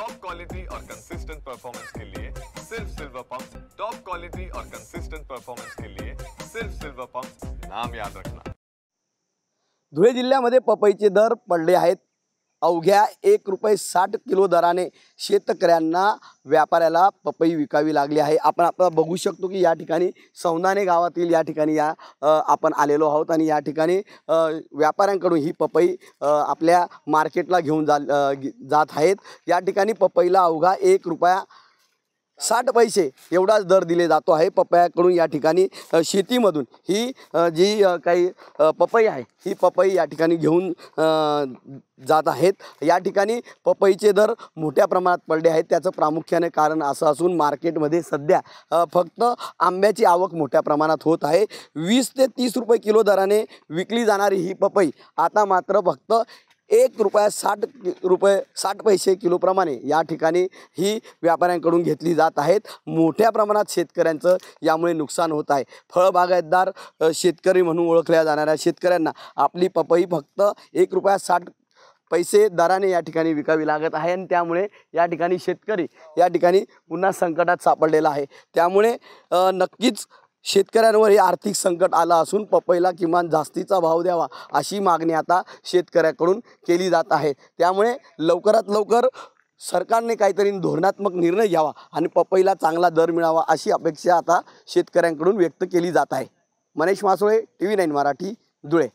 Top quality और consistent performance के लिए सिर्फ सिल्वर पंप। टॉप क्वालिटी और कंसिस्टेंट परफॉर्मेंस के लिए सिर्फ सिल्वर पंप, नाम याद रखना। धुळे जिल्ह्यामध्ये पपईचे दर पडले आहेत। अवघ्या ₹1.60 दराने शेतकऱ्यांना व्यापाऱ्याला पपई विकावी लागली आहे। आपण आता बघू शकतो की या ठिकाणी सौंदाणे गावातील या ठिकाणी आपण आलेलो आहोत आणि या ठिकाणी व्यापाऱ्यांकडून ही पपई आपल्या मार्केटला घेऊन जात आहेत। या ठिकाणी पपईला अवघा ₹1.60 एवढाच दर दिले जातो आहे। पपयाकडून या ठिकाणी शेतीमधून ही जी काही पपई आहे ही पपई या ठिकाणी घेऊन जात आहेत। या ठिकाणी पपईचे दर मोठ्या प्रमाणात पडले आहेत। त्याचं प्रामुख्याने कारण असं असून मार्केटमध्ये सध्या फक्त आंब्याची आवक मोठ्या प्रमाणात होत आहे। 20 ते 30 रुपये किलो दराने विकली जाणारी ही पपई आता मात्र फक्त ₹1.60 किलोप्रमाणे या ठिकाणी ही व्यापाऱ्यांकडून घेतली जात आहेत। मोठ्या प्रमाणात शेतकऱ्यांचं यामुळे नुकसान होत आहे। फळबागायतदार शेतकरी म्हणून ओळखल्या जाणाऱ्या शेतकऱ्यांना आपली पपई फक्त ₹1.60 दराने या ठिकाणी विकावी लागत आहे आणि त्यामुळे या ठिकाणी शेतकरी या ठिकाणी पुन्हा संकटात सापडलेला आहे। त्यामुळे नक्कीच शेतकऱ्यांवर हे आर्थिक संकट आलं असून पपईला किमान जास्तीचा भाव द्यावा अशी मागणी आता शेतकऱ्याकडून केली जात आहे। त्यामुळे लवकरात लवकर सरकारने काहीतरी धोरणात्मक निर्णय घ्यावा आणि पपईला चांगला दर मिळावा अशी अपेक्षा आता शेतकऱ्यांकडून व्यक्त केली जात आहे। मनीष मासोळे, TV9 मराठी, धुळे।